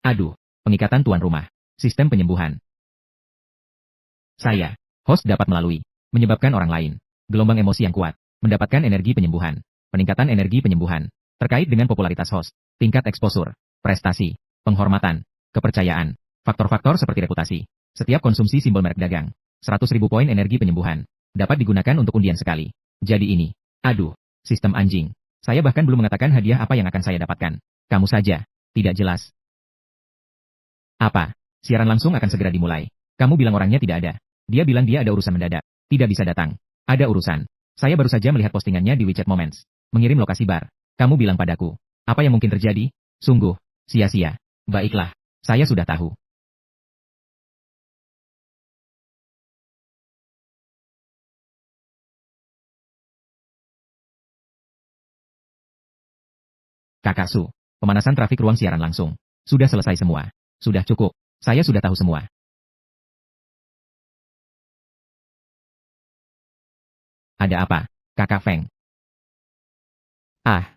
Aduh, pengikatan tuan rumah. Sistem penyembuhan. Saya, host dapat melalui, menyebabkan orang lain, gelombang emosi yang kuat, mendapatkan energi penyembuhan, peningkatan energi penyembuhan, terkait dengan popularitas host, tingkat eksposur, prestasi, penghormatan, kepercayaan, faktor-faktor seperti reputasi. Setiap konsumsi simbol merek dagang, 100.000 poin energi penyembuhan, dapat digunakan untuk undian sekali. Jadi ini, aduh, sistem anjing. Saya bahkan belum mengatakan hadiah apa yang akan saya dapatkan. Kamu saja, tidak jelas. Apa? Siaran langsung akan segera dimulai. Kamu bilang orangnya tidak ada. Dia bilang dia ada urusan mendadak. Tidak bisa datang. Ada urusan. Saya baru saja melihat postingannya di WeChat Moments. Mengirim lokasi bar. Kamu bilang padaku. Apa yang mungkin terjadi? Sungguh, sia-sia. Baiklah, saya sudah tahu. Kakak Su, pemanasan trafik ruang siaran langsung. Sudah selesai semua. Sudah cukup. Saya sudah tahu semua. Ada apa, Kakak Feng? Ah,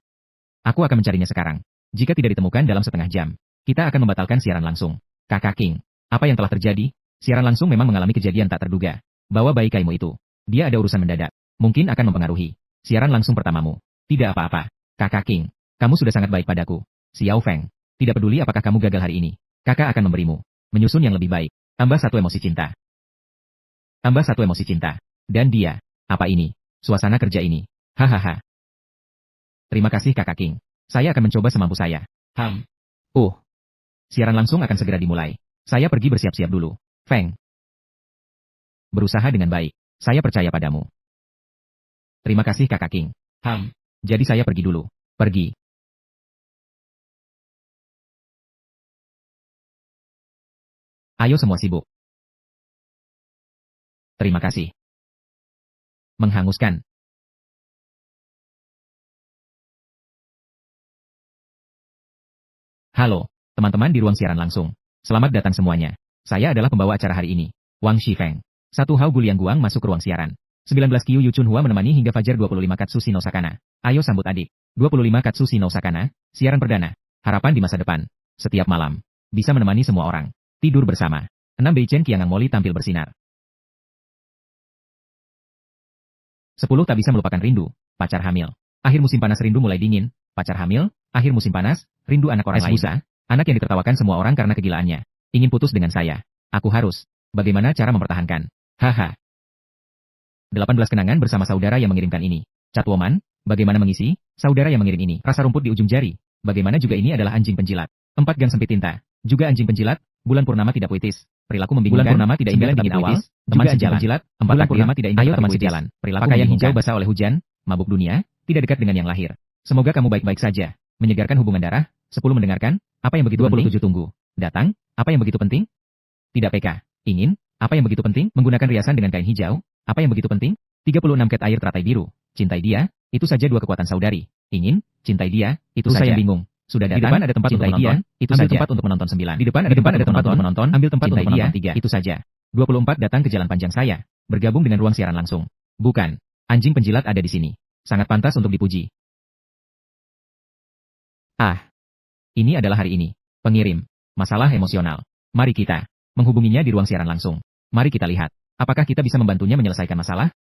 aku akan mencarinya sekarang. Jika tidak ditemukan dalam setengah jam, kita akan membatalkan siaran langsung. Kakak King, apa yang telah terjadi? Siaran langsung memang mengalami kejadian tak terduga. Bawa bayi Kaimu itu. Dia ada urusan mendadak. Mungkin akan mempengaruhi siaran langsung pertamamu. Tidak apa-apa. Kakak King, kamu sudah sangat baik padaku. Xiao Feng, tidak peduli apakah kamu gagal hari ini. Kakak akan memberimu menyusun yang lebih baik. Tambah satu emosi cinta. Tambah satu emosi cinta. Dan dia, apa ini? Suasana kerja ini. Hahaha. Terima kasih Kakak King. Saya akan mencoba semampu saya. Siaran langsung akan segera dimulai. Saya pergi bersiap-siap dulu. Feng. Berusaha dengan baik. Saya percaya padamu. Terima kasih Kakak King. Jadi saya pergi dulu. Pergi. Ayo semua sibuk. Terima kasih. Menghanguskan. Halo, teman-teman di ruang siaran langsung. Selamat datang semuanya. Saya adalah pembawa acara hari ini, Wang Shifeng. 1 Hao Guliang Guang masuk ke ruang siaran. 19 Qiu Yu Chunhua menemani hingga fajar 25 Katsushi no Sakana. Ayo sambut adik. 25 Katsushi no Sakana, siaran perdana. Harapan di masa depan. Setiap malam. Bisa menemani semua orang. Tidur bersama. 6 Beichen Kiangang Moli tampil bersinar. 10 tak bisa melupakan rindu, pacar hamil. Akhir musim panas rindu mulai dingin, pacar hamil, akhir musim panas, rindu anak orang lain. Busa, anak yang ditertawakan semua orang karena kegilaannya. Ingin putus dengan saya. Aku harus. Bagaimana cara mempertahankan? Haha. 18 kenangan bersama saudara yang mengirimkan ini. Catwoman, bagaimana mengisi? Saudara yang mengirim ini. Rasa rumput di ujung jari. Bagaimana juga ini adalah anjing penjilat. 4 gang sempit tinta. Juga anjing penjilat. Bulan purnama tidak puitis. Perilaku membingungkan. Bulan purnama tidak indah dingin awal. Teman sejalan. Penjilat. 4 bulan purnama tidak indah. Ayo teman sejalan. Perilaku pakaian hijau basah oleh hujan. Mabuk dunia. Tidak dekat dengan yang lahir. Semoga kamu baik-baik saja. Menyegarkan hubungan darah. 10 mendengarkan. Apa yang begitu 27 tunggu. Datang. Apa yang begitu penting? Tidak PK. Ingin. Apa yang begitu penting? Menggunakan riasan dengan kain hijau. Apa yang begitu penting? 36 cat air teratai biru. Cintai dia. Itu saja 2 kekuatan saudari. Ingin. Cintai dia. Itu saja. Saya bingung. Sudah datang. Di depan ada tempat untuk menonton. Itu ambil tempat untuk menonton 9. Di depan ada tempat untuk menonton. Ambil tempat untuk menonton 3. Itu saja. 24 datang ke jalan panjang saya. Bergabung dengan ruang siaran langsung. Bukan. Anjing penjilat ada di sini. Sangat pantas untuk dipuji. Ah. Ini adalah hari ini. Pengirim. Masalah emosional. Mari kita menghubunginya di ruang siaran langsung. Mari kita lihat. Apakah kita bisa membantunya menyelesaikan masalah?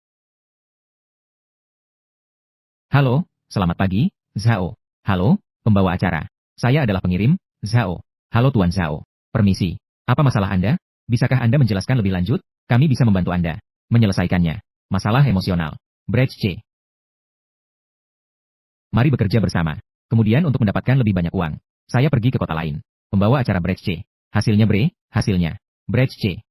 Halo, selamat pagi, Zhao. Halo, pembawa acara. Saya adalah pengirim, Zhao. Halo Tuan Zhao. Permisi. Apa masalah Anda? Bisakah Anda menjelaskan lebih lanjut? Kami bisa membantu Anda menyelesaikannya. Masalah emosional. Brecht C. Mari bekerja bersama. Kemudian untuk mendapatkan lebih banyak uang, saya pergi ke kota lain. Pembawa acara Brecht C. Hasilnya hasilnya. Brecht C.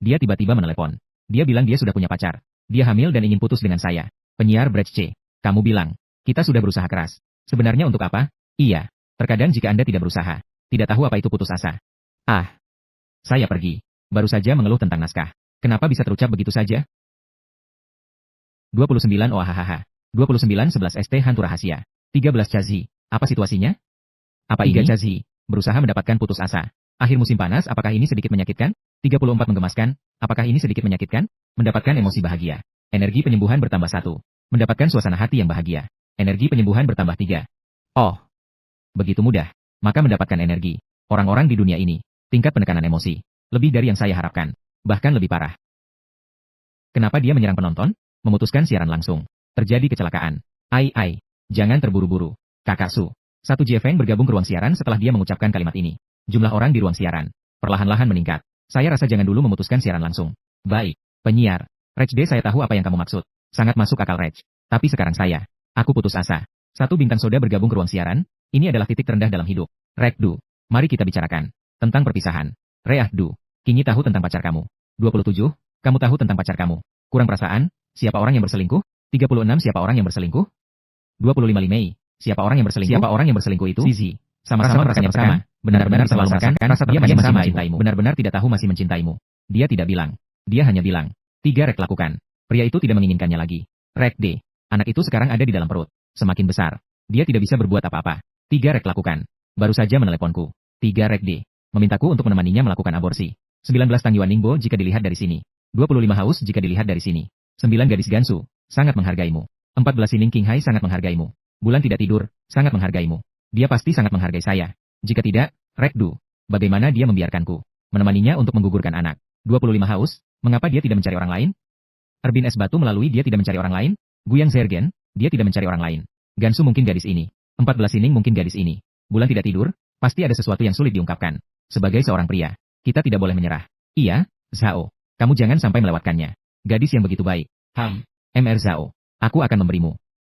Dia tiba-tiba menelepon. Dia bilang dia sudah punya pacar. Dia hamil dan ingin putus dengan saya. Penyiar Brecht C. Kamu bilang, kita sudah berusaha keras. Sebenarnya untuk apa? Iya. Terkadang jika Anda tidak berusaha, tidak tahu apa itu putus asa. Ah. Saya pergi. Baru saja mengeluh tentang naskah. Kenapa bisa terucap begitu saja? 29 OAHH. 29 11 ST hantu rahasia. 13 Chazi. Apa situasinya? Apa ini? 3 Chazi. Berusaha mendapatkan putus asa. Akhir musim panas, apakah ini sedikit menyakitkan? 34 menggemaskan. Apakah ini sedikit menyakitkan? Mendapatkan emosi bahagia. Energi penyembuhan bertambah 1. Mendapatkan suasana hati yang bahagia. Energi penyembuhan bertambah 3. Oh. Begitu mudah. Maka mendapatkan energi. Orang-orang di dunia ini, tingkat penekanan emosi, lebih dari yang saya harapkan. Bahkan lebih parah. Kenapa dia menyerang penonton? Memutuskan siaran langsung. Terjadi kecelakaan. Ai, jangan terburu-buru. Kakak Su. Satu Jefeng bergabung ke ruang siaran setelah dia mengucapkan kalimat ini. Jumlah orang di ruang siaran perlahan-lahan meningkat. Saya rasa jangan dulu memutuskan siaran langsung. Baik, penyiar. Reg D, saya tahu apa yang kamu maksud. Sangat masuk akal Reg. Tapi sekarang aku putus asa. Satu bintang soda bergabung ke ruang siaran, ini adalah titik terendah dalam hidup. Reg Du, mari kita bicarakan tentang perpisahan. Reah Du, Kinyi tahu tentang pacar kamu. 27, kamu tahu tentang pacar kamu. Kurang perasaan, siapa orang yang berselingkuh? 36, siapa orang yang berselingkuh? 25 Mei, siapa orang yang berselingkuh? Siapa orang yang berselingkuh itu? Zizi, sama-sama rasanya bersama, benar-benar selalu merasakan rasa dia masih mencintaimu. Benar-benar tidak tahu masih mencintaimu. Dia tidak bilang. Dia hanya bilang. 3 Reg lakukan. Pria itu tidak menginginkannya lagi. Reg D, anak itu sekarang ada di dalam perut. Semakin besar. Dia tidak bisa berbuat apa-apa. 3 Reg lakukan. Baru saja meneleponku. 3 Reg D, memintaku untuk menemaninya melakukan aborsi. 19 Tang Yuan Ningbo jika dilihat dari sini. 25 Haus jika dilihat dari sini. 9 Gadis Gansu, sangat menghargaimu. 14 Sining King Hai sangat menghargaimu. Bulan tidak tidur, sangat menghargaimu. Dia pasti sangat menghargai saya. Jika tidak, Reg Du, bagaimana dia membiarkanku menemaninya untuk menggugurkan anak? 25 Haus, mengapa dia tidak mencari orang lain? Erbin Es Batu melalui dia tidak mencari orang lain? Guyang Zergen, dia tidak mencari orang lain. Gansu mungkin gadis ini. 14 Sining mungkin gadis ini. Bulan tidak tidur, pasti ada sesuatu yang sulit diungkapkan. Sebagai seorang pria, kita tidak boleh menyerah. Iya, Zhao, kamu jangan sampai melewatkannya. Gadis yang begitu baik. MR Zhao, aku akan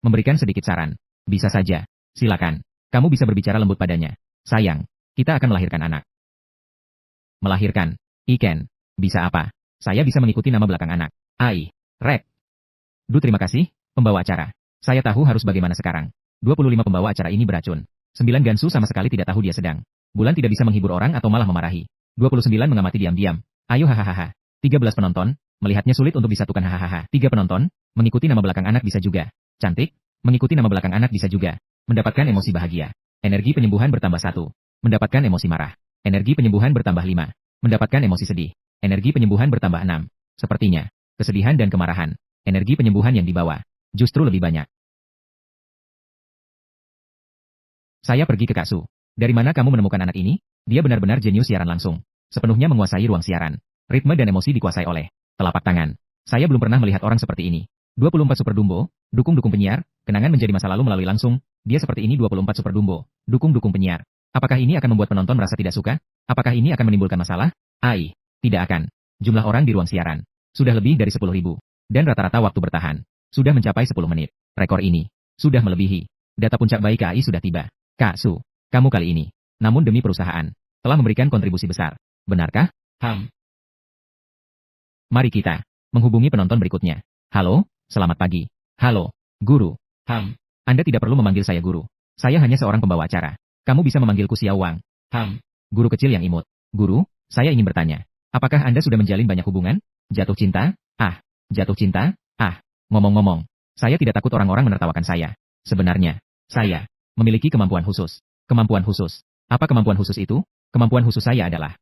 memberikan sedikit saran. Bisa saja. Silakan. Kamu bisa berbicara lembut padanya. Sayang, kita akan melahirkan anak. Melahirkan. Iken. Bisa apa? Saya bisa mengikuti nama belakang anak. Ai. Reg. Du, terima kasih, pembawa acara. Saya tahu harus bagaimana sekarang. 25 pembawa acara ini beracun. 9 Gansu sama sekali tidak tahu dia sedang. Bulan tidak bisa menghibur orang atau malah memarahi. 29 mengamati diam-diam. Ayo hahaha. 13 penonton, melihatnya sulit untuk disatukan hahaha. 3 penonton, mengikuti nama belakang anak bisa juga. Cantik, mengikuti nama belakang anak bisa juga. Mendapatkan emosi bahagia. Energi penyembuhan bertambah 1. Mendapatkan emosi marah. Energi penyembuhan bertambah 5. Mendapatkan emosi sedih. Energi penyembuhan bertambah 6. Sepertinya, kesedihan dan kemarahan. Energi penyembuhan yang dibawa justru lebih banyak. Saya pergi ke Kak Su. Dari mana kamu menemukan anak ini? Dia benar-benar jenius siaran langsung. Sepenuhnya menguasai ruang siaran. Ritme dan emosi dikuasai oleh telapak tangan. Saya belum pernah melihat orang seperti ini. 24 Super Dumbo, dukung-dukung penyiar, kenangan menjadi masa lalu melalui langsung. Dia seperti ini 24 Super Dumbo, dukung-dukung penyiar. Apakah ini akan membuat penonton merasa tidak suka? Apakah ini akan menimbulkan masalah? Ai, tidak akan. Jumlah orang di ruang siaran sudah lebih dari 10.000. Dan rata-rata waktu bertahan sudah mencapai 10 menit. Rekor ini sudah melebihi. Data puncak bayi KAI sudah tiba. Kak Su, kamu kali ini, namun demi perusahaan, telah memberikan kontribusi besar. Benarkah? Mari kita menghubungi penonton berikutnya. Halo, selamat pagi. Halo, Guru. Anda tidak perlu memanggil saya Guru. Saya hanya seorang pembawa acara. Kamu bisa memanggilku Xiao Wang. Guru kecil yang imut. Guru, saya ingin bertanya. Apakah Anda sudah menjalin banyak hubungan? Jatuh cinta? Jatuh cinta? Ngomong-ngomong, saya tidak takut orang-orang menertawakan saya. Sebenarnya, saya memiliki kemampuan khusus. Kemampuan khusus. Apa kemampuan khusus itu? Kemampuan khusus saya adalah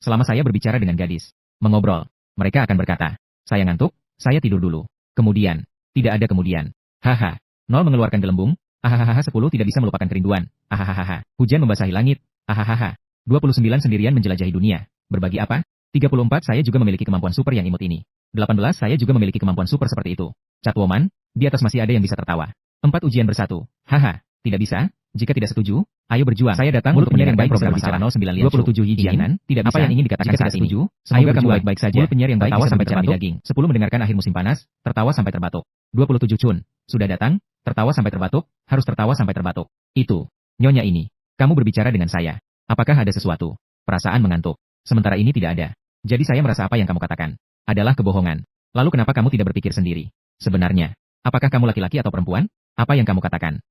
selama saya berbicara dengan gadis, mengobrol, mereka akan berkata, saya ngantuk, saya tidur dulu. Kemudian, tidak ada kemudian. Haha. 0 mengeluarkan gelembung. Ahahaha 10 tidak bisa melupakan kerinduan. Ahahaha. Hujan membasahi langit. Ahahaha. 29 sendirian menjelajahi dunia. Berbagi apa? 34 saya juga memiliki kemampuan super yang imut ini. 18 saya juga memiliki kemampuan super seperti itu. Catwoman, di atas masih ada yang bisa tertawa. 4 ujian bersatu. Haha. Tidak bisa? Jika tidak setuju, ayo berjuang. Saya datang untuk penyiar yang baik program bicara 09 27 Yijian. Tidak bisa. Apa yang ingin dikatakan saat ini? Semoga kamu baik-baik saja. Mulut penyiar yang baik tertawa sampai terbatuk. Daging. 10 mendengarkan akhir musim panas, tertawa sampai terbatuk. 27 Chun, sudah datang, tertawa sampai terbatuk, harus tertawa sampai terbatuk. Itu, nyonya ini, kamu berbicara dengan saya. Apakah ada sesuatu? Perasaan mengantuk. Sementara ini tidak ada. Jadi saya merasa apa yang kamu katakan adalah kebohongan. Lalu kenapa kamu tidak berpikir sendiri? Sebenarnya, apakah kamu laki-laki atau perempuan? Apa yang kamu katakan?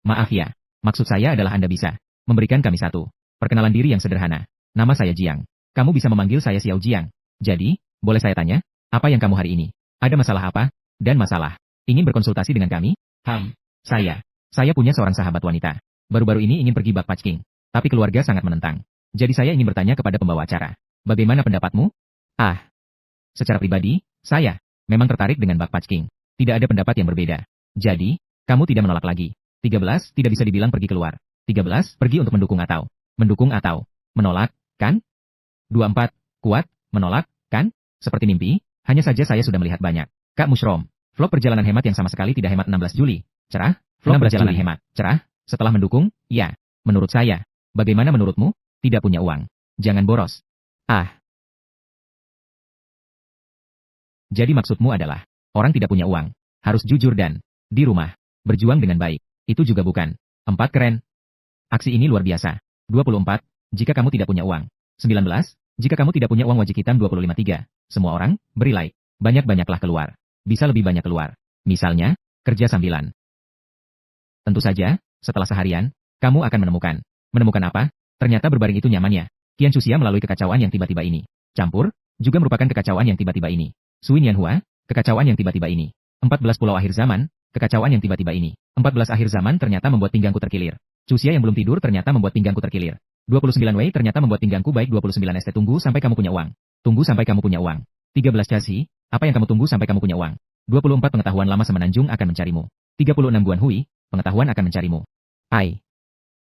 Maaf ya. Maksud saya adalah Anda bisa memberikan kami satu perkenalan diri yang sederhana. Nama saya Jiang. Kamu bisa memanggil saya Xiao Jiang. Jadi, boleh saya tanya, apa yang kamu hari ini? Ada masalah apa? Dan masalah, ingin berkonsultasi dengan kami? Saya punya seorang sahabat wanita. Baru-baru ini ingin pergi backpacking, tapi keluarga sangat menentang. Jadi saya ingin bertanya kepada pembawa acara. Bagaimana pendapatmu? Secara pribadi, saya memang tertarik dengan backpacking. Tidak ada pendapat yang berbeda. Jadi, kamu tidak menolak lagi. 13, tidak bisa dibilang pergi keluar. 13. Pergi untuk mendukung atau menolak, kan? 24. Kuat, menolak, kan? Seperti mimpi, hanya saja saya sudah melihat banyak. Kak Mushroom, vlog perjalanan hemat yang sama sekali tidak hemat 16 Juli. Cerah, vlog perjalanan hemat. Cerah, setelah mendukung, ya. Menurut saya. Bagaimana menurutmu? Tidak punya uang. Jangan boros. Ah. Jadi maksudmu adalah, orang tidak punya uang, harus jujur dan, di rumah, berjuang dengan baik. Itu juga bukan. 4 keren. Aksi ini luar biasa. 24. Jika kamu tidak punya uang. 19. Jika kamu tidak punya uang wajib hitam 25.3. Semua orang, beri like. Banyak-banyaklah keluar. Bisa lebih banyak keluar. Misalnya, kerja sambilan. Tentu saja, setelah seharian, kamu akan menemukan. Menemukan apa? Ternyata berbaring itu nyamannya. Qian Chuxia melalui kekacauan yang tiba-tiba ini. Campur, juga merupakan kekacauan yang tiba-tiba ini. Sui Nianhua, kekacauan yang tiba-tiba ini. 14 pulau akhir zaman, kekacauan yang tiba-tiba ini. 14 akhir zaman ternyata membuat pinggangku terkilir. Chuxia yang belum tidur ternyata membuat pinggangku terkilir. 29 Wei ternyata membuat pinggangku baik. 29 ST tunggu sampai kamu punya uang. Tunggu sampai kamu punya uang. 13 Chasi, apa yang kamu tunggu sampai kamu punya uang? 24 Pengetahuan lama semenanjung akan mencarimu. 36 Guan Hui, pengetahuan akan mencarimu. Ai.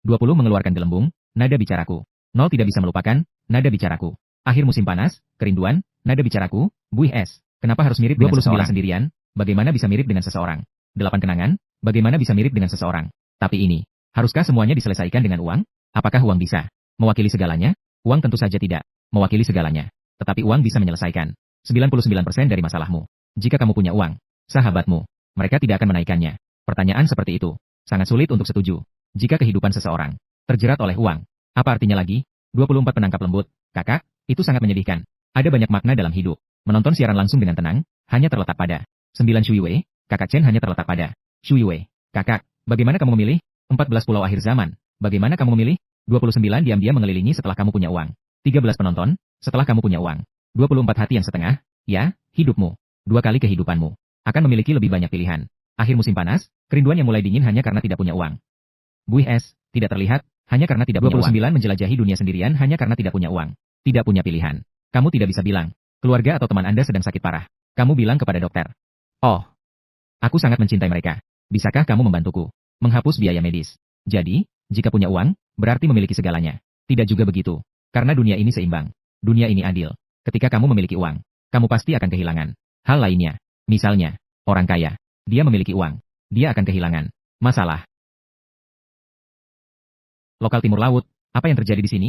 20 Mengeluarkan gelembung, nada bicaraku. 0 Tidak bisa melupakan, nada bicaraku. Akhir musim panas, kerinduan, nada bicaraku, buih es. Kenapa harus mirip dengan seseorang sendirian? Bagaimana bisa mirip dengan seseorang? 8 Kenangan, bagaimana bisa mirip dengan seseorang? Tapi ini, haruskah semuanya diselesaikan dengan uang? Apakah uang bisa mewakili segalanya? Uang tentu saja tidak mewakili segalanya. Tetapi uang bisa menyelesaikan 99% dari masalahmu. Jika kamu punya uang, sahabatmu, mereka tidak akan menaikkannya. Pertanyaan seperti itu sangat sulit untuk setuju. Jika kehidupan seseorang terjerat oleh uang, apa artinya lagi? 24 Penangkap lembut, kakak, itu sangat menyedihkan. Ada banyak makna dalam hidup. Menonton siaran langsung dengan tenang, hanya terletak pada 9 Shuiwei, kakak Chen hanya terletak pada Shuiwei. Kakak, bagaimana kamu memilih? 14 pulau akhir zaman, bagaimana kamu memilih? 29 Diam-diam mengelilingi setelah kamu punya uang. 13 Penonton, setelah kamu punya uang. 24 Hati yang setengah, ya, hidupmu. 2 kali kehidupanmu. Akan memiliki lebih banyak pilihan. Akhir musim panas, kerinduan yang mulai dingin hanya karena tidak punya uang. Buih es, tidak terlihat, hanya karena tidak punya uang. 29 Menjelajahi dunia sendirian hanya karena tidak punya uang. Tidak punya pilihan. Kamu tidak bisa bilang, keluarga atau teman Anda sedang sakit parah. Kamu bilang kepada dokter. Oh, aku sangat mencintai mereka. Bisakah kamu membantuku menghapus biaya medis? Jadi, jika punya uang, berarti memiliki segalanya. Tidak juga begitu. Karena dunia ini seimbang. Dunia ini adil. Ketika kamu memiliki uang, kamu pasti akan kehilangan hal lainnya. Misalnya, orang kaya. Dia memiliki uang. Dia akan kehilangan masalah. Lokal Timur Laut, apa yang terjadi di sini?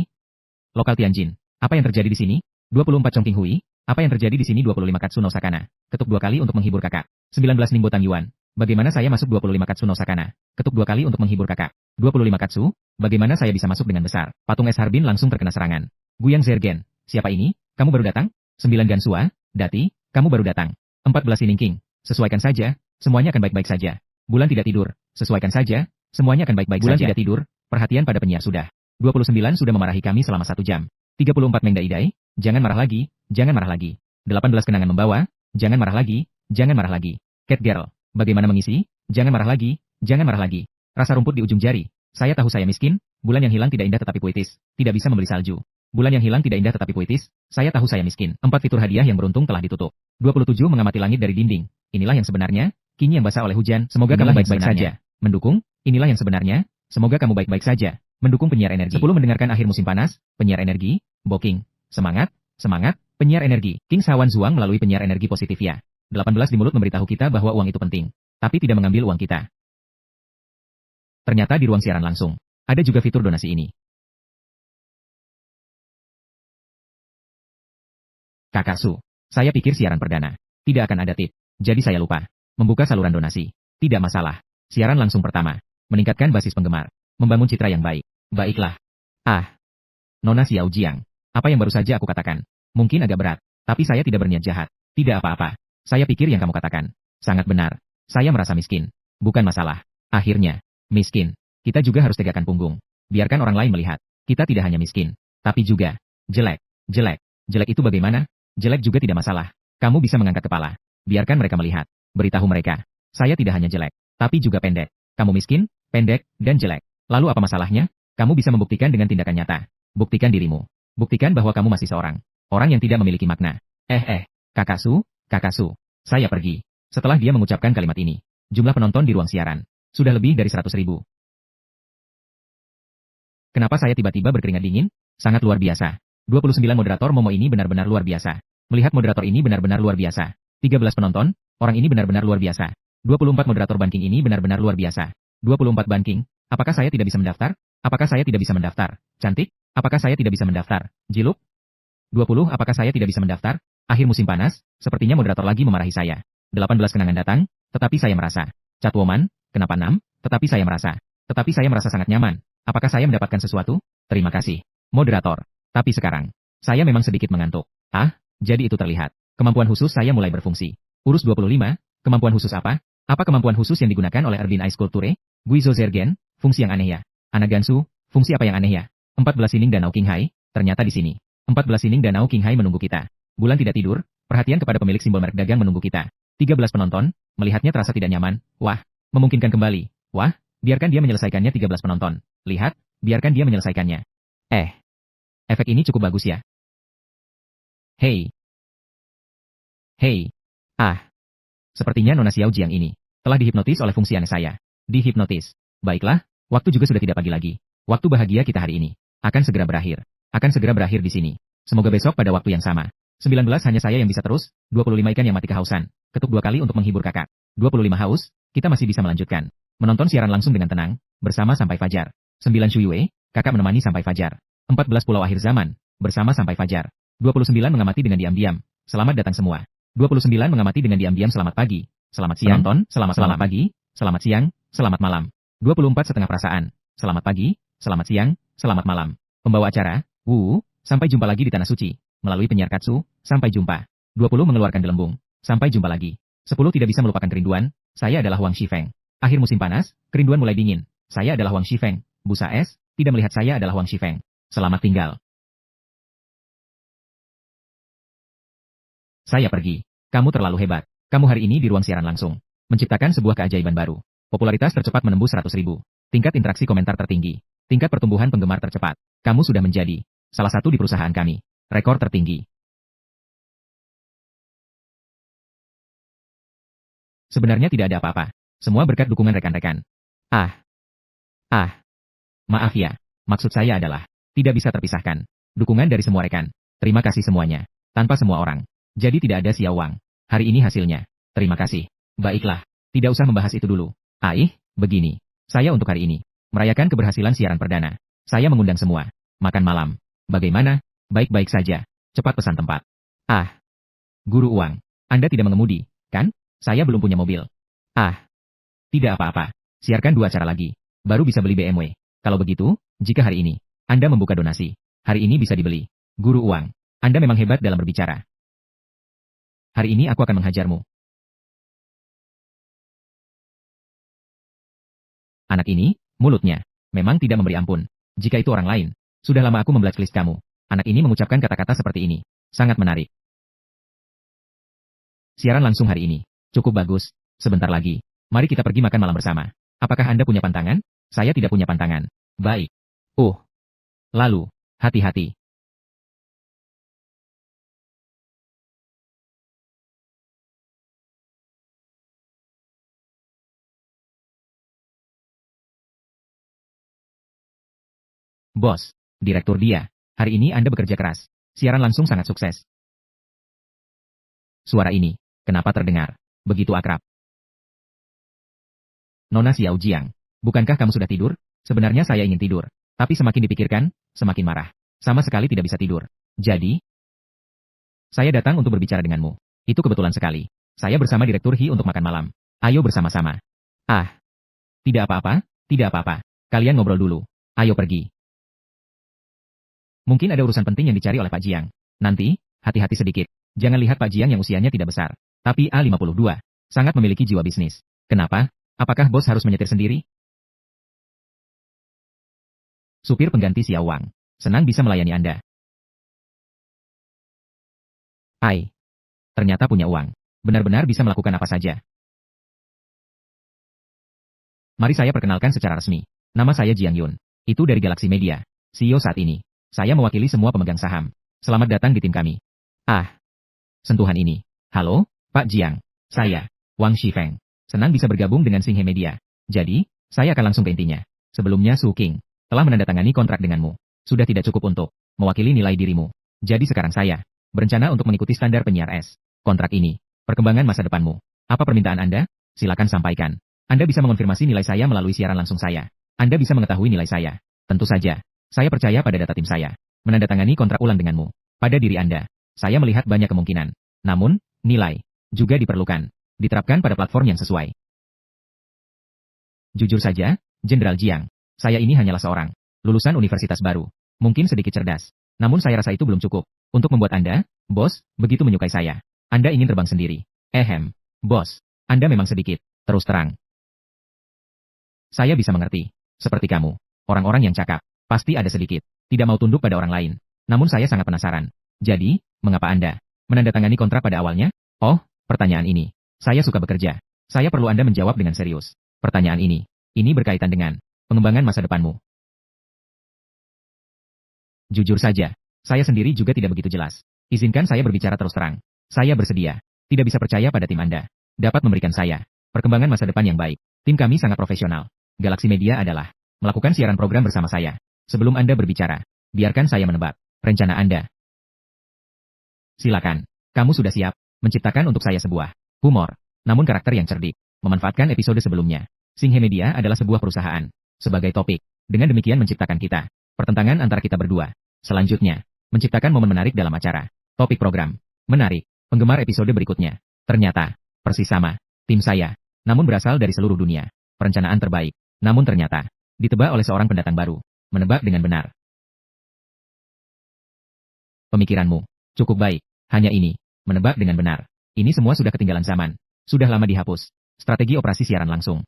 Lokal Tianjin, apa yang terjadi di sini? 24 Chongqing Hui, apa yang terjadi di sini? 25 Katsuno Sakana, ketuk 2 kali untuk menghibur kakak. 19 Ningbo Tang Yuan, bagaimana saya masuk? 25 Katsuno Sakana, ketuk 2 kali untuk menghibur kakak. 25 Katsu, bagaimana saya bisa masuk dengan besar? Patung es Harbin langsung terkena serangan. Guyang Zergen, siapa ini? Kamu baru datang? 9 Gansua, Dati, kamu baru datang. 14 Siningking, sesuaikan saja, semuanya akan baik-baik saja. Bulan tidak tidur, sesuaikan saja, semuanya akan baik-baik saja. Bulan tidak tidur, perhatian pada penyiar sudah. 29 sudah memarahi kami selama 1 jam. 34 Mengda Idai, jangan marah lagi, jangan marah lagi. 18 Kenangan membawa, jangan marah lagi, jangan marah lagi. Cat Girl, bagaimana mengisi? Jangan marah lagi, jangan marah lagi. Rasa rumput di ujung jari. Saya tahu saya miskin, bulan yang hilang tidak indah tetapi puitis, tidak bisa membeli salju. Bulan yang hilang tidak indah tetapi puitis, saya tahu saya miskin. 4 Fitur hadiah yang beruntung telah ditutup. 27 Mengamati langit dari dinding. Inilah yang sebenarnya, kini yang basah oleh hujan, semoga kamu baik-baik saja. Mendukung, inilah yang sebenarnya, semoga kamu baik-baik saja. Mendukung penyiar energi. 10 Mendengarkan akhir musim panas, penyiar energi, Boking. Semangat, semangat, penyiar energi. King Sawan Zuang melalui penyiar energi positif ya. 18 Di mulut memberitahu kita bahwa uang itu penting, tapi tidak mengambil uang kita. Ternyata di ruang siaran langsung, ada juga fitur donasi ini. Kakak Su, saya pikir siaran perdana tidak akan ada tip, jadi saya lupa membuka saluran donasi. Tidak masalah. Siaran langsung pertama, meningkatkan basis penggemar, membangun citra yang baik. Baiklah. Ah, Nona Xiao Jiang, apa yang baru saja aku katakan? Mungkin agak berat, tapi saya tidak berniat jahat. Tidak apa-apa. Saya pikir yang kamu katakan sangat benar. Saya merasa miskin. Bukan masalah. Akhirnya, miskin. Kita juga harus tegakkan punggung. Biarkan orang lain melihat. Kita tidak hanya miskin, tapi juga jelek. Jelek. Jelek itu bagaimana? Jelek juga tidak masalah. Kamu bisa mengangkat kepala. Biarkan mereka melihat. Beritahu mereka. Saya tidak hanya jelek, tapi juga pendek. Kamu miskin, pendek, dan jelek. Lalu apa masalahnya? Kamu bisa membuktikan dengan tindakan nyata. Buktikan dirimu. Buktikan bahwa kamu masih seorang orang yang tidak memiliki makna. Kakak Su, saya pergi. Setelah dia mengucapkan kalimat ini, jumlah penonton di ruang siaran sudah lebih dari 100.000. Kenapa saya tiba-tiba berkeringat dingin? Sangat luar biasa. 29 moderator Momo ini benar-benar luar biasa. Melihat moderator ini benar-benar luar biasa. 13 penonton, orang ini benar-benar luar biasa. 24 moderator banking ini benar-benar luar biasa. 24 banking, apakah saya tidak bisa mendaftar? Apakah saya tidak bisa mendaftar? Cantik, apakah saya tidak bisa mendaftar? Jiluk? 20, apakah saya tidak bisa mendaftar? Akhir musim panas, sepertinya moderator lagi memarahi saya. 18 kenangan datang, tetapi saya merasa. Catwoman, kenapa 6? Tetapi saya merasa sangat nyaman. Apakah saya mendapatkan sesuatu? Terima kasih, moderator. Tapi sekarang, saya memang sedikit mengantuk. Ah, jadi itu terlihat. Kemampuan khusus saya mulai berfungsi. Urus 25, kemampuan khusus apa? Apa kemampuan khusus yang digunakan oleh Erdin Ice Culture? Guizo Zergen, fungsi yang aneh ya. Anagansu, fungsi apa yang aneh ya? 14 sining Danau Qinghai, ternyata di sini. 14 sining Danau Qinghai menunggu kita. Bulan tidak tidur, perhatian kepada pemilik simbol merek dagang menunggu kita. 13 penonton, melihatnya terasa tidak nyaman. Wah, memungkinkan kembali. Wah, biarkan dia menyelesaikannya 13 penonton. Lihat, biarkan dia menyelesaikannya. Efek ini cukup bagus ya. Hei. Hei. Ah. Sepertinya Nona Xiao Jiang ini telah dihipnotis oleh fungsi aneh saya. Dihipnotis. Baiklah, waktu juga sudah tidak pagi lagi. Waktu bahagia kita hari ini akan segera berakhir. Akan segera berakhir di sini. Semoga besok pada waktu yang sama. 19 hanya saya yang bisa terus, 25 ikan yang mati kehausan. Ketuk 2 kali untuk menghibur kakak. 25 haus, kita masih bisa melanjutkan. Menonton siaran langsung dengan tenang, bersama sampai fajar. 9 Shuyue, kakak menemani sampai fajar. 14 Pulau Akhir Zaman, bersama sampai fajar. 29 mengamati dengan diam-diam. Selamat datang semua. 29 mengamati dengan diam-diam selamat pagi. Selamat siang. Penonton, selamat pagi. Selamat siang, selamat malam. 24 setengah perasaan. Selamat pagi, selamat siang, selamat malam. Pembawa acara, Wu, sampai jumpa lagi di Tanah Suci. Melalui penyiar Katsu, sampai jumpa. 20 mengeluarkan gelembung. Sampai jumpa lagi. 10 tidak bisa melupakan kerinduan. Saya adalah Wang Shifeng. Akhir musim panas, kerinduan mulai dingin. Saya adalah Wang Shifeng. Busa es, tidak melihat saya adalah Wang Shifeng. Selamat tinggal. Saya pergi. Kamu terlalu hebat. Kamu hari ini di ruang siaran langsung. Menciptakan sebuah keajaiban baru. Popularitas tercepat menembus 100.000. Tingkat interaksi komentar tertinggi. Tingkat pertumbuhan penggemar tercepat. Kamu sudah menjadi salah satu di perusahaan kami. Rekor tertinggi. Sebenarnya tidak ada apa-apa. Semua berkat dukungan rekan-rekan. Maaf ya. Maksud saya adalah tidak bisa terpisahkan. Dukungan dari semua rekan. Terima kasih semuanya. Tanpa semua orang. Jadi tidak ada Xiao Wang. Hari ini hasilnya. Terima kasih. Baiklah. Tidak usah membahas itu dulu. Begini. Saya untuk hari ini. Merayakan keberhasilan siaran perdana. Saya mengundang semua. Makan malam. Bagaimana? Baik-baik saja. Cepat pesan tempat. Guru uang. Anda tidak mengemudi, kan? Saya belum punya mobil. Tidak apa-apa. Siarkan 2 acara lagi. Baru bisa beli BMW. Kalau begitu, jika hari ini Anda membuka donasi, hari ini bisa dibeli. Guru uang. Anda memang hebat dalam berbicara. Hari ini aku akan menghajarmu. Anak ini, mulutnya, memang tidak memberi ampun. Jika itu orang lain, sudah lama aku memblacklist kamu. Anak ini mengucapkan kata-kata seperti ini. Sangat menarik. Siaran langsung hari ini. Cukup bagus. Sebentar lagi. Mari kita pergi makan malam bersama. Apakah Anda punya pantangan? Saya tidak punya pantangan. Baik. Lalu, hati-hati. Bos, direktur dia. Hari ini Anda bekerja keras. Siaran langsung sangat sukses. Suara ini, kenapa terdengar begitu akrab? Nona Xiao Jiang, bukankah kamu sudah tidur? Sebenarnya saya ingin tidur. Tapi semakin dipikirkan, semakin marah. Sama sekali tidak bisa tidur. Jadi, saya datang untuk berbicara denganmu. Itu kebetulan sekali. Saya bersama Direktur He untuk makan malam. Ayo bersama-sama. Tidak apa-apa, tidak apa-apa. Kalian ngobrol dulu. Ayo pergi. Mungkin ada urusan penting yang dicari oleh Pak Jiang. Nanti, hati-hati sedikit. Jangan lihat Pak Jiang yang usianya tidak besar. Tapi A52. Sangat memiliki jiwa bisnis. Kenapa? Apakah bos harus menyetir sendiri? Supir pengganti Xiao Wang. Senang bisa melayani Anda. Ternyata punya uang. Benar-benar bisa melakukan apa saja. Mari saya perkenalkan secara resmi. Nama saya Jiang Yun. Itu dari Galaxy Media. CEO saat ini. Saya mewakili semua pemegang saham. Selamat datang di tim kami. Sentuhan ini. Halo, Pak Jiang. Saya, Wang Shifeng. Senang bisa bergabung dengan Xinghe Media. Jadi, saya akan langsung ke intinya. Sebelumnya Su King. telah menandatangani kontrak denganmu. Sudah tidak cukup untuk mewakili nilai dirimu. Jadi sekarang saya berencana untuk mengikuti standar penyiar S. Kontrak ini, perkembangan masa depanmu. Apa permintaan Anda? Silakan sampaikan. Anda bisa mengonfirmasi nilai saya melalui siaran langsung saya. Anda bisa mengetahui nilai saya. Tentu saja, saya percaya pada data tim saya. Menandatangani kontrak ulang denganmu. Pada diri Anda, saya melihat banyak kemungkinan. Namun, nilai juga diperlukan. Diterapkan pada platform yang sesuai. Jujur saja, Jenderal Jiang, saya ini hanyalah seorang lulusan universitas baru. Mungkin sedikit cerdas. Namun saya rasa itu belum cukup untuk membuat Anda, bos, begitu menyukai saya. Anda ingin terbang sendiri. Bos, Anda memang sedikit terus terang. Saya bisa mengerti. Seperti kamu, orang-orang yang cakap, pasti ada sedikit tidak mau tunduk pada orang lain. Namun saya sangat penasaran. Jadi, mengapa Anda menandatangani kontrak pada awalnya? Oh, pertanyaan ini. Saya suka bekerja. Saya perlu Anda menjawab dengan serius. Pertanyaan ini berkaitan dengan pengembangan masa depanmu. Jujur saja, saya sendiri juga tidak begitu jelas. Izinkan saya berbicara terus terang. Saya bersedia. Tidak bisa percaya pada tim Anda. Dapat memberikan saya perkembangan masa depan yang baik. Tim kami sangat profesional. Galaksi Media adalah melakukan siaran program bersama saya. Sebelum Anda berbicara, biarkan saya menebak rencana Anda. Silakan. Kamu sudah siap menciptakan untuk saya sebuah humor, namun karakter yang cerdik. Memanfaatkan episode sebelumnya. Singhe Media adalah sebuah perusahaan. Sebagai topik, dengan demikian menciptakan pertentangan antara kita berdua. Selanjutnya, menciptakan momen menarik dalam acara. Topik program. Menarik. Penggemar episode berikutnya. Ternyata, persis sama. Tim saya. Namun berasal dari seluruh dunia. Perencanaan terbaik. Namun ternyata, ditebak oleh seorang pendatang baru. Menebak dengan benar. Pemikiranmu cukup baik. Hanya ini. Menebak dengan benar. Ini semua sudah ketinggalan zaman. Sudah lama dihapus. Strategi operasi siaran langsung.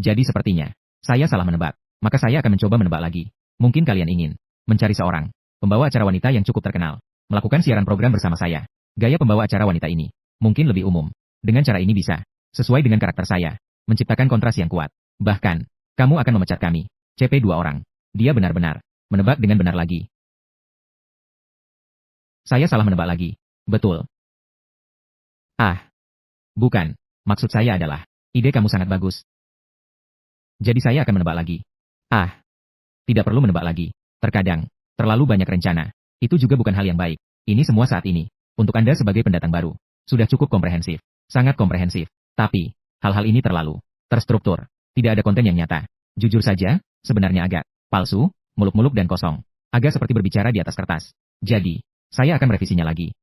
Jadi sepertinya, saya salah menebak. Maka saya akan mencoba menebak lagi. Mungkin kalian ingin mencari seorang pembawa acara wanita yang cukup terkenal. Melakukan siaran program bersama saya. Gaya pembawa acara wanita ini mungkin lebih umum. Dengan cara ini bisa sesuai dengan karakter saya. Menciptakan kontras yang kuat. Bahkan, kamu akan memecat kami. CP 2 orang. Dia benar-benar menebak dengan benar lagi. Saya salah menebak lagi. Betul. Bukan. Maksud saya adalah, ide kamu sangat bagus. Jadi saya akan menebak lagi. Tidak perlu menebak lagi. Terkadang, terlalu banyak rencana. Itu juga bukan hal yang baik. Ini semua saat ini, untuk Anda sebagai pendatang baru, sudah cukup komprehensif. Sangat komprehensif. Tapi, hal-hal ini terlalu terstruktur. Tidak ada konten yang nyata. Jujur saja, sebenarnya agak palsu, muluk-muluk dan kosong. Agak seperti berbicara di atas kertas. Jadi, saya akan merevisinya lagi.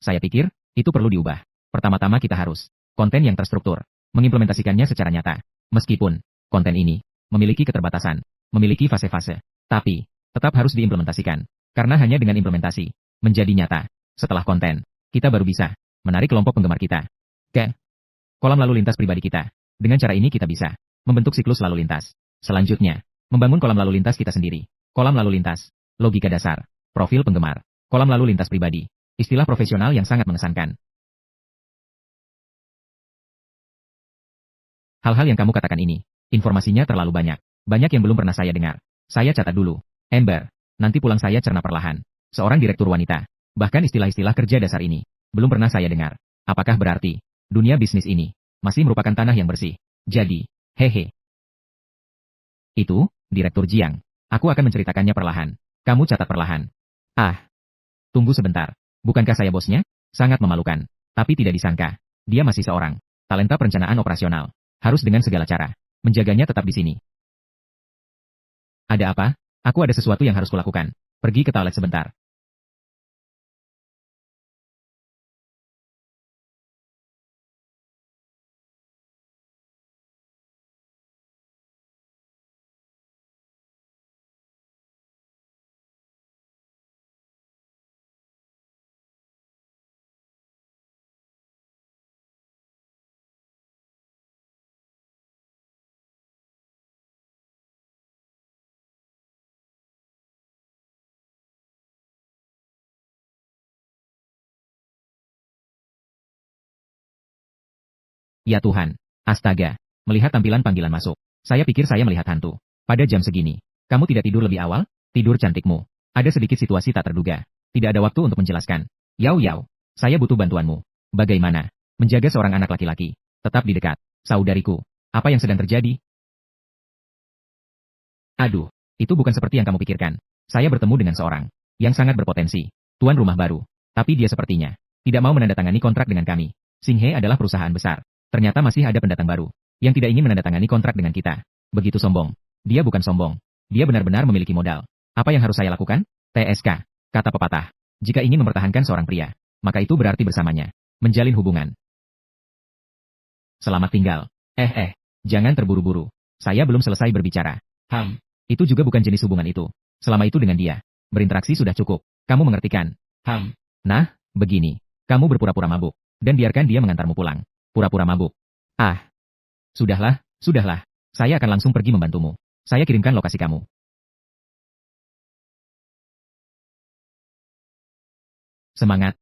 Saya pikir, itu perlu diubah. Pertama-tama kita harus konten yang terstruktur, mengimplementasikannya secara nyata. Meskipun konten ini memiliki keterbatasan, memiliki fase-fase, tapi tetap harus diimplementasikan. Karena hanya dengan implementasi menjadi nyata. Setelah konten, kita baru bisa menarik kelompok penggemar kita ke kolam lalu lintas pribadi kita. Dengan cara ini kita bisa membentuk siklus lalu lintas. Selanjutnya, membangun kolam lalu lintas kita sendiri. Kolam lalu lintas, logika dasar, profil penggemar, kolam lalu lintas pribadi. Istilah profesional yang sangat mengesankan. Hal-hal yang kamu katakan ini, informasinya terlalu banyak. Banyak yang belum pernah saya dengar. Saya catat dulu. Ember, nanti pulang saya cerna perlahan. Seorang direktur wanita. Bahkan istilah-istilah kerja dasar ini, belum pernah saya dengar. Apakah berarti, dunia bisnis ini, masih merupakan tanah yang bersih? Jadi, hehe. Itu, Direktur Jiang. Aku akan menceritakannya perlahan. Kamu catat perlahan. Tunggu sebentar. Bukankah saya bosnya? Sangat memalukan. Tapi tidak disangka. Dia masih seorang talenta perencanaan operasional. Harus dengan segala cara menjaganya tetap di sini. Ada apa? Aku ada sesuatu yang harus kulakukan. Pergi ke toilet sebentar. Ya Tuhan. Astaga. Melihat tampilan panggilan masuk. Saya pikir saya melihat hantu. Pada jam segini. Kamu tidak tidur lebih awal? Tidur cantikmu. Ada sedikit situasi tak terduga. Tidak ada waktu untuk menjelaskan. Yau. Saya butuh bantuanmu. Bagaimana menjaga seorang anak laki-laki tetap di dekat saudariku? Apa yang sedang terjadi? Aduh, itu bukan seperti yang kamu pikirkan. Saya bertemu dengan seorang yang sangat berpotensi, tuan rumah baru. Tapi dia sepertinya tidak mau menandatangani kontrak dengan kami. Xinghe adalah perusahaan besar. Ternyata masih ada pendatang baru yang tidak ingin menandatangani kontrak dengan kita. Begitu sombong. Dia bukan sombong. Dia benar-benar memiliki modal. Apa yang harus saya lakukan? TSK, kata pepatah. Jika ingin mempertahankan seorang pria, maka itu berarti bersamanya menjalin hubungan. Selamat tinggal. Jangan terburu-buru. Saya belum selesai berbicara. Itu juga bukan jenis hubungan itu. Selama itu dengan dia, berinteraksi sudah cukup. Kamu mengertikan? Nah, begini. Kamu berpura-pura mabuk, dan biarkan dia mengantarmu pulang. Pura-pura mabuk. Sudahlah. Saya akan langsung pergi membantumu. Saya kirimkan lokasi kamu. Semangat.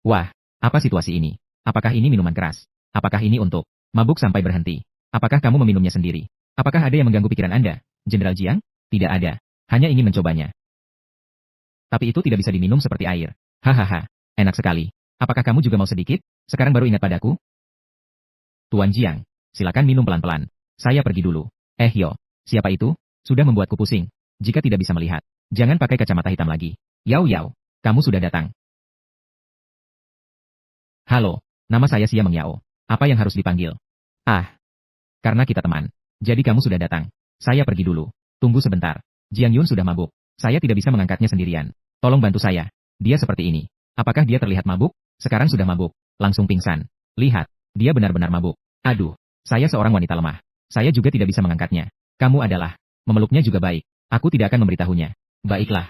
Wah, apa situasi ini? Apakah ini minuman keras? Apakah ini untuk mabuk sampai berhenti? Apakah kamu meminumnya sendiri? Apakah ada yang mengganggu pikiran Anda, Jenderal Jiang? Tidak ada. Hanya ingin mencobanya. Tapi itu tidak bisa diminum seperti air. Hahaha, enak sekali. Apakah kamu juga mau sedikit? Sekarang baru ingat padaku? Tuan Jiang, silakan minum pelan-pelan. Saya pergi dulu. Yo, siapa itu? Sudah membuatku pusing. Jika tidak bisa melihat, jangan pakai kacamata hitam lagi. Yao, kamu sudah datang. Halo, nama saya Xia Meng Yao. Apa yang harus dipanggil? Karena kita teman. Jadi kamu sudah datang. Saya pergi dulu. Tunggu sebentar. Jiang Yun sudah mabuk. Saya tidak bisa mengangkatnya sendirian. Tolong bantu saya. Dia seperti ini. Apakah dia terlihat mabuk? Sekarang sudah mabuk. Langsung pingsan. Lihat, dia benar-benar mabuk. Aduh, saya seorang wanita lemah. Saya juga tidak bisa mengangkatnya. Kamu adalah. Memeluknya juga baik. Aku tidak akan memberitahunya. Baiklah.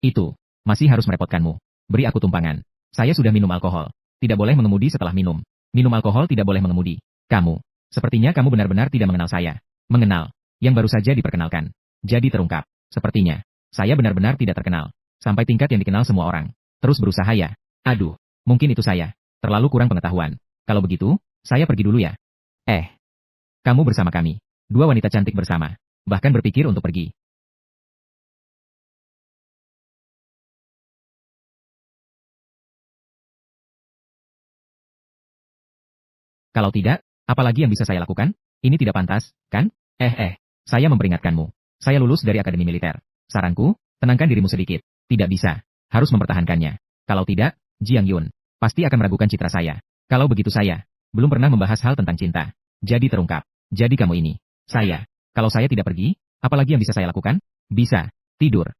Itu. Masih harus merepotkanmu. Beri aku tumpangan. Saya sudah minum alkohol. Tidak boleh mengemudi setelah minum. Minum alkohol tidak boleh mengemudi. Kamu. Sepertinya kamu benar-benar tidak mengenal saya. Mengenal. Yang baru saja diperkenalkan. Jadi terungkap. Sepertinya. Saya benar-benar tidak terkenal. Sampai tingkat yang dikenal semua orang. Terus berusaha ya. Aduh. Mungkin itu saya. Terlalu kurang pengetahuan. Kalau begitu, saya pergi dulu ya. Kamu bersama kami. Dua wanita cantik bersama. Bahkan berpikir untuk pergi. Kalau tidak, apalagi yang bisa saya lakukan? Ini tidak pantas, kan? Saya memperingatkanmu. Saya lulus dari Akademi Militer. Saranku, tenangkan dirimu sedikit. Tidak bisa. Harus mempertahankannya. Kalau tidak, Jiang Yun pasti akan meragukan citra saya. Kalau begitu saya belum pernah membahas hal tentang cinta. Jadi terungkap. Jadi kamu ini. Saya. Kalau saya tidak pergi, apalagi yang bisa saya lakukan? Bisa. Tidur.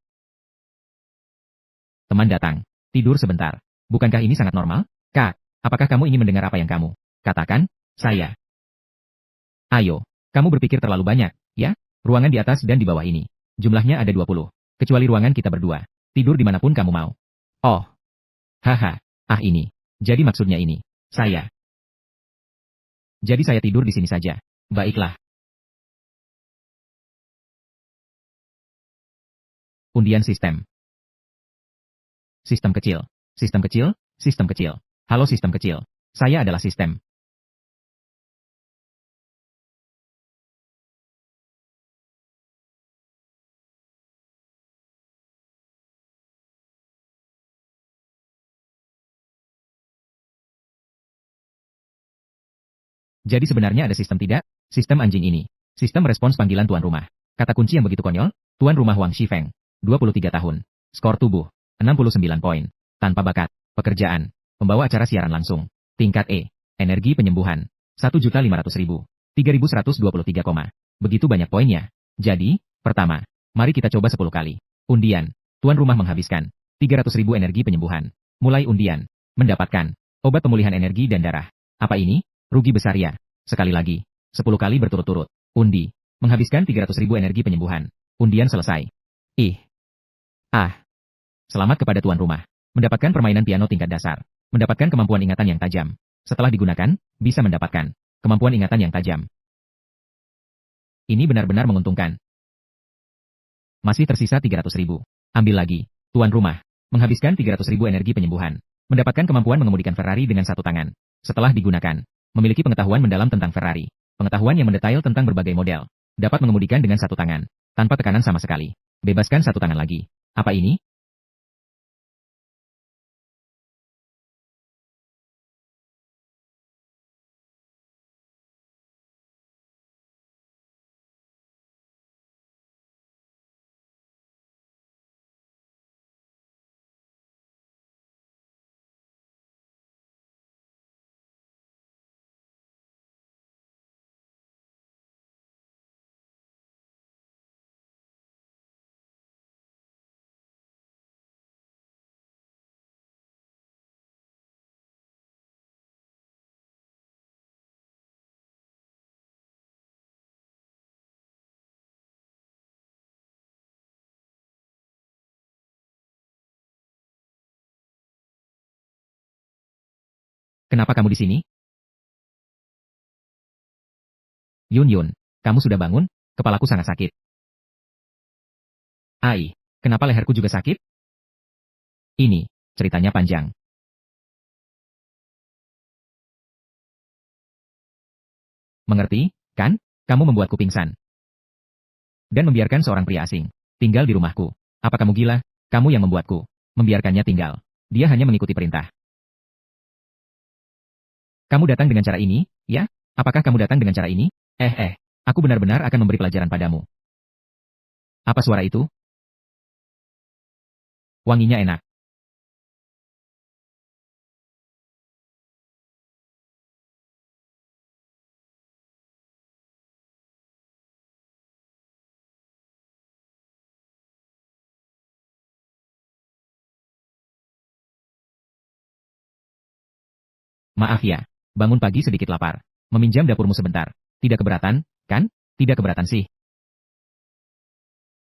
Teman datang. Tidur sebentar. Bukankah ini sangat normal? Kak, apakah kamu ingin mendengar apa yang kamu katakan? Saya. Ayo, kamu berpikir terlalu banyak, ya? Ruangan di atas dan di bawah ini. Jumlahnya ada 20. Kecuali ruangan kita berdua. Tidur dimanapun kamu mau. Oh. Haha. Ini. Jadi maksudnya ini. Saya. Jadi saya tidur di sini saja. Baiklah. Undian sistem. Sistem kecil. Sistem kecil. Sistem kecil. Halo sistem kecil. Saya adalah sistem. Jadi sebenarnya ada sistem tidak? Sistem anjing ini. Sistem respons panggilan tuan rumah. Kata kunci yang begitu konyol, tuan rumah Wang Shifeng. 23 tahun. Skor tubuh. 69 poin. Tanpa bakat. Pekerjaan. Pembawa acara siaran langsung. Tingkat E. Energi penyembuhan. 1.500.000. 3.123, begitu banyak poinnya. Jadi, pertama, mari kita coba 10 kali. Undian. Tuan rumah menghabiskan 300.000 energi penyembuhan. Mulai undian. Mendapatkan obat pemulihan energi dan darah. Apa ini? Rugi besar ya. Sekali lagi. 10 kali berturut-turut. Undi. Menghabiskan 300.000 energi penyembuhan. Undian selesai. Selamat kepada tuan rumah. Mendapatkan permainan piano tingkat dasar. Mendapatkan kemampuan ingatan yang tajam. Setelah digunakan, bisa mendapatkan kemampuan ingatan yang tajam. Ini benar-benar menguntungkan. Masih tersisa 300.000. Ambil lagi. Tuan rumah. Menghabiskan 300.000 energi penyembuhan. Mendapatkan kemampuan mengemudikan Ferrari dengan satu tangan. Setelah digunakan, memiliki pengetahuan mendalam tentang Ferrari. Pengetahuan yang mendetail tentang berbagai model. Dapat mengemudikan dengan satu tangan, tanpa tekanan sama sekali. Bebaskan satu tangan lagi. Apa ini? Kenapa kamu di sini? Yun Yun, kamu sudah bangun? Kepalaku sangat sakit. Ai, kenapa leherku juga sakit? Ini, ceritanya panjang. Mengerti, kan? Kamu membuatku pingsan. Dan membiarkan seorang pria asing tinggal di rumahku. Apa kamu gila? Kamu yang membuatku membiarkannya tinggal. Dia hanya mengikuti perintah. Kamu datang dengan cara ini, ya? Apakah kamu datang dengan cara ini? Aku benar-benar akan memberi pelajaran padamu. Apa suara itu? Wanginya enak. Maaf ya, bangun pagi sedikit lapar. Meminjam dapurmu sebentar. Tidak keberatan, kan? Tidak keberatan sih.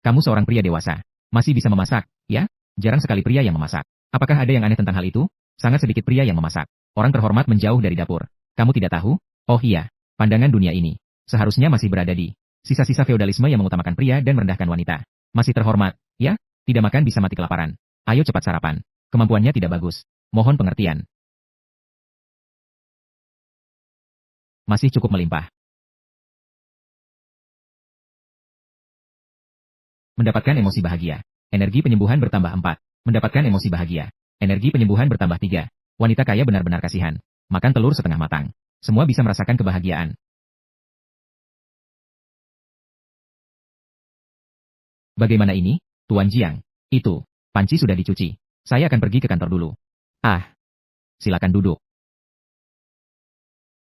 Kamu seorang pria dewasa. Masih bisa memasak, ya? Jarang sekali pria yang memasak. Apakah ada yang aneh tentang hal itu? Sangat sedikit pria yang memasak. Orang terhormat menjauh dari dapur. Kamu tidak tahu? Oh iya, pandangan dunia ini seharusnya masih berada di sisa-sisa feodalisme yang mengutamakan pria dan merendahkan wanita. Masih terhormat, ya? Tidak makan bisa mati kelaparan. Ayo cepat sarapan. Kemampuannya tidak bagus. Mohon pengertian. Masih cukup melimpah. Mendapatkan emosi bahagia. Energi penyembuhan bertambah 4. Mendapatkan emosi bahagia. Energi penyembuhan bertambah 3. Wanita kaya benar-benar kasihan. Makan telur setengah matang. Semua bisa merasakan kebahagiaan. Bagaimana ini, Tuan Jiang? Itu, panci sudah dicuci. Saya akan pergi ke kantor dulu. Ah, silakan duduk.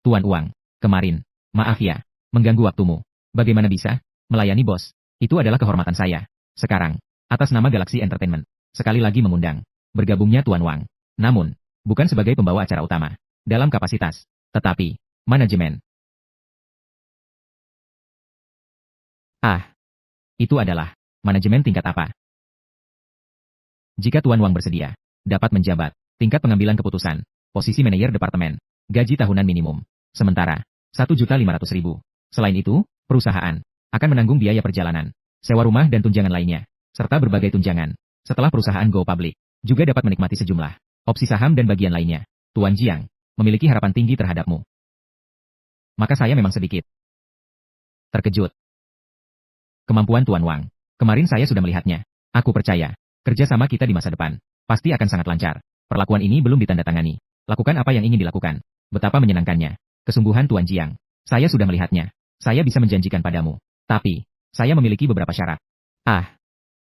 Tuan Uang, kemarin, maaf ya, mengganggu waktumu. Bagaimana bisa? Melayani bos. Itu adalah kehormatan saya. Sekarang, atas nama Galaxy Entertainment, sekali lagi mengundang bergabungnya Tuan Wang. Namun, bukan sebagai pembawa acara utama, dalam kapasitas, tetapi, manajemen. Ah, itu adalah manajemen tingkat apa? Jika Tuan Wang bersedia, dapat menjabat, tingkat pengambilan keputusan, posisi manajer departemen, gaji tahunan minimum. Sementara, 1.500.000. Selain itu, perusahaan akan menanggung biaya perjalanan, sewa rumah dan tunjangan lainnya, serta berbagai tunjangan. Setelah perusahaan go public, juga dapat menikmati sejumlah opsi saham dan bagian lainnya. Tuan Jiang memiliki harapan tinggi terhadapmu. Maka saya memang sedikit terkejut. Kemampuan Tuan Wang. Kemarin saya sudah melihatnya. Aku percaya, kerja sama kita di masa depan pasti akan sangat lancar. Perlakuan ini belum ditandatangani. Lakukan apa yang ingin dilakukan. Betapa menyenangkannya. Kesungguhan Tuan Jiang. Saya sudah melihatnya. Saya bisa menjanjikan padamu. Tapi, saya memiliki beberapa syarat. Ah,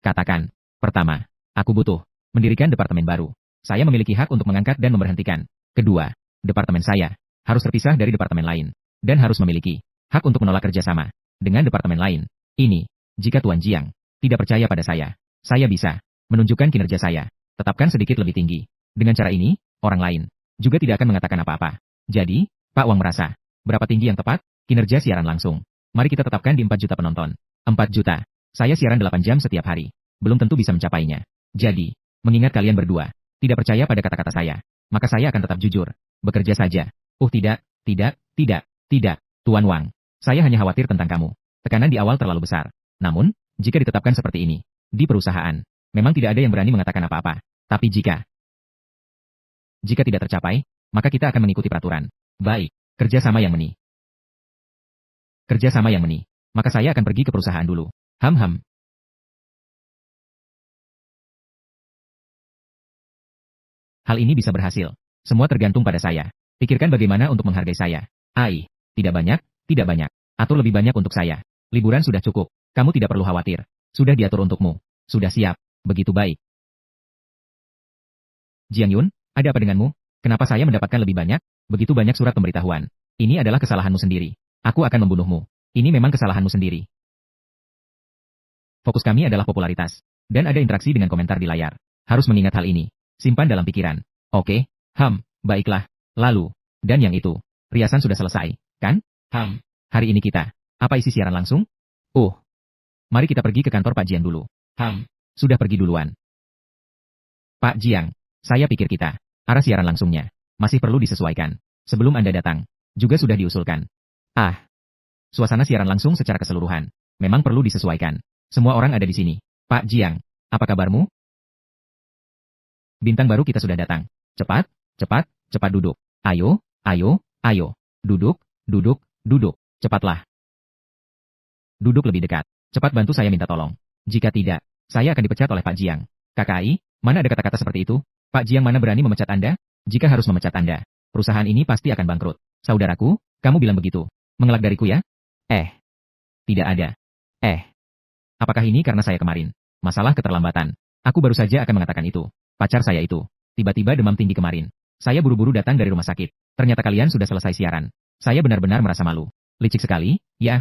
katakan. Pertama, aku butuh mendirikan departemen baru. Saya memiliki hak untuk mengangkat dan memberhentikan. Kedua, departemen saya harus terpisah dari departemen lain. Dan harus memiliki hak untuk menolak kerjasama dengan departemen lain. Ini, jika Tuan Jiang tidak percaya pada saya bisa menunjukkan kinerja saya. Tetapkan sedikit lebih tinggi. Dengan cara ini, orang lain juga tidak akan mengatakan apa-apa. Jadi, Pak Wang merasa, berapa tinggi yang tepat? Kinerja siaran langsung. Mari kita tetapkan di 4 juta penonton. 4 juta. Saya siaran 8 jam setiap hari. Belum tentu bisa mencapainya. Jadi, mengingat kalian berdua tidak percaya pada kata-kata saya, maka saya akan tetap jujur. Bekerja saja. Tidak. Tuan Wang. Saya hanya khawatir tentang kamu. Tekanan di awal terlalu besar. Namun, jika ditetapkan seperti ini, di perusahaan, memang tidak ada yang berani mengatakan apa-apa. Tapi jika tidak tercapai, maka kita akan mengikuti peraturan. Baik, kerjasama yang meni. Kerjasama yang meni. Maka saya akan pergi ke perusahaan dulu. Ham. Hal ini bisa berhasil. Semua tergantung pada saya. Pikirkan bagaimana untuk menghargai saya. Ai, tidak banyak, tidak banyak. Atau lebih banyak untuk saya. Liburan sudah cukup. Kamu tidak perlu khawatir. Sudah diatur untukmu. Sudah siap. Begitu baik. Jiang Yun, ada apa denganmu? Kenapa saya mendapatkan lebih banyak? Begitu banyak surat pemberitahuan. Ini adalah kesalahanmu sendiri. Aku akan membunuhmu. Ini memang kesalahanmu sendiri. Fokus kami adalah popularitas. Dan ada interaksi dengan komentar di layar. Harus mengingat hal ini. Simpan dalam pikiran. Oke, baiklah. Lalu, dan yang itu, riasan sudah selesai, kan? Hari ini kita, apa isi siaran langsung? Mari kita pergi ke kantor Pak Jiang dulu. Sudah pergi duluan. Pak Jiang, saya pikir kita, arah siaran langsungnya, masih perlu disesuaikan. Sebelum Anda datang, juga sudah diusulkan. Suasana siaran langsung secara keseluruhan, memang perlu disesuaikan. Semua orang ada di sini. Pak Jiang, apa kabarmu? Bintang baru kita sudah datang. Cepat duduk. Ayo. Duduk. Cepatlah. Duduk lebih dekat. Cepat bantu saya minta tolong. Jika tidak, saya akan dipecat oleh Pak Jiang. KKI, mana ada kata-kata seperti itu? Pak Jiang mana berani memecat Anda? Jika harus memecat Anda, perusahaan ini pasti akan bangkrut. Saudaraku, kamu bilang begitu. Mengelak dariku ya? Tidak ada. Apakah ini karena saya kemarin? Masalah keterlambatan. Aku baru saja akan mengatakan itu. Pacar saya itu, tiba-tiba demam tinggi kemarin. Saya buru-buru datang dari rumah sakit. Ternyata kalian sudah selesai siaran. Saya benar-benar merasa malu. Licik sekali, ya.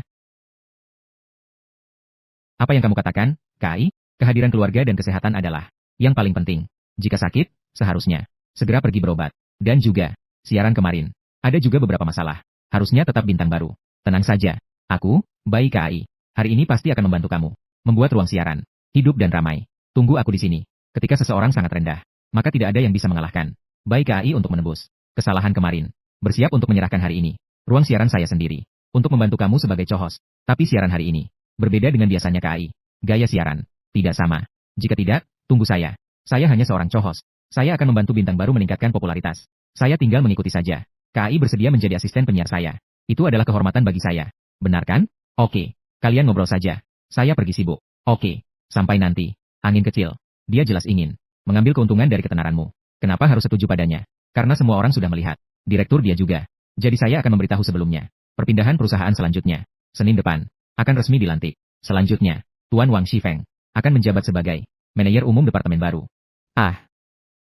Apa yang kamu katakan, Kai? Kehadiran keluarga dan kesehatan adalah yang paling penting. Jika sakit, seharusnya segera pergi berobat. Dan juga, siaran kemarin, ada juga beberapa masalah. Harusnya tetap bintang baru. Tenang saja. Aku, baik Kai. Hari ini pasti akan membantu kamu. Membuat ruang siaran hidup dan ramai. Tunggu aku di sini. Ketika seseorang sangat rendah, maka tidak ada yang bisa mengalahkan. Baik KAI untuk menebus kesalahan kemarin. Bersiap untuk menyerahkan hari ini ruang siaran saya sendiri untuk membantu kamu sebagai co-host. Tapi siaran hari ini berbeda dengan biasanya KAI. Gaya siaran tidak sama. Jika tidak, tunggu saya. Saya hanya seorang co-host. Saya akan membantu bintang baru meningkatkan popularitas. Saya tinggal mengikuti saja. KAI bersedia menjadi asisten penyiar saya. Itu adalah kehormatan bagi saya. Benar kan? Oke. Kalian ngobrol saja. Saya pergi sibuk. Oke. Sampai nanti. Angin kecil. Dia jelas ingin mengambil keuntungan dari ketenaranmu. Kenapa harus setuju padanya? Karena semua orang sudah melihat. Direktur dia juga. Jadi saya akan memberitahu sebelumnya. Perpindahan perusahaan selanjutnya. Senin depan. Akan resmi dilantik. Selanjutnya, Tuan Wang Shifeng akan menjabat sebagai manajer umum departemen baru.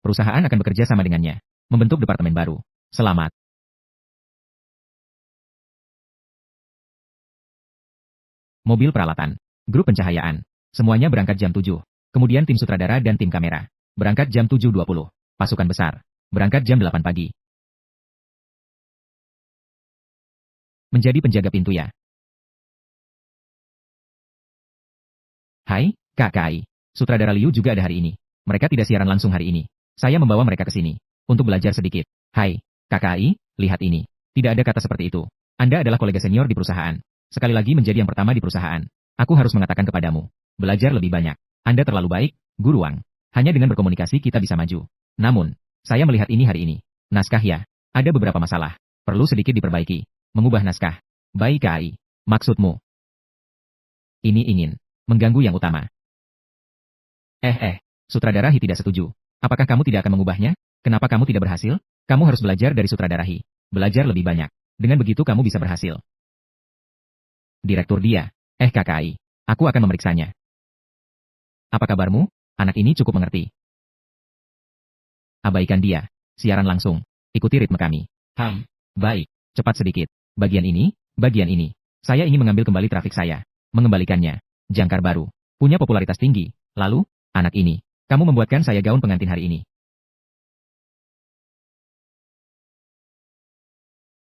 Perusahaan akan bekerja sama dengannya. Membentuk departemen baru. Selamat. Mobil peralatan. Grup pencahayaan. Semuanya berangkat jam 7. Kemudian tim sutradara dan tim kamera. Berangkat jam 7.20. Pasukan besar. Berangkat jam 8 pagi. Menjadi penjaga pintu ya. Hai, KKI. Sutradara Liu juga ada hari ini. Mereka tidak siaran langsung hari ini. Saya membawa mereka ke sini. Untuk belajar sedikit. Hai, KKI, lihat ini. Tidak ada kata seperti itu. Anda adalah kolega senior di perusahaan. Sekali lagi menjadi yang pertama di perusahaan. Aku harus mengatakan kepadamu. Belajar lebih banyak. Anda terlalu baik, Guru Wang. Hanya dengan berkomunikasi kita bisa maju. Namun, saya melihat ini hari ini. Naskah ya. Ada beberapa masalah. Perlu sedikit diperbaiki. Mengubah naskah. Baik KAI. Maksudmu? Ini ingin mengganggu yang utama. Sutradara Hi tidak setuju. Apakah kamu tidak akan mengubahnya? Kenapa kamu tidak berhasil? Kamu harus belajar dari sutradara Hi. Belajar lebih banyak. Dengan begitu kamu bisa berhasil. Direktur dia. KKI. Aku akan memeriksanya. Apa kabarmu? Anak ini cukup mengerti. Abaikan dia. Siaran langsung. Ikuti ritme kami. Baik. Cepat sedikit. Bagian ini. Saya ingin mengambil kembali trafik saya. Mengembalikannya. Jangkar baru. Punya popularitas tinggi. Lalu, anak ini. Kamu membuatkan saya gaun pengantin hari ini.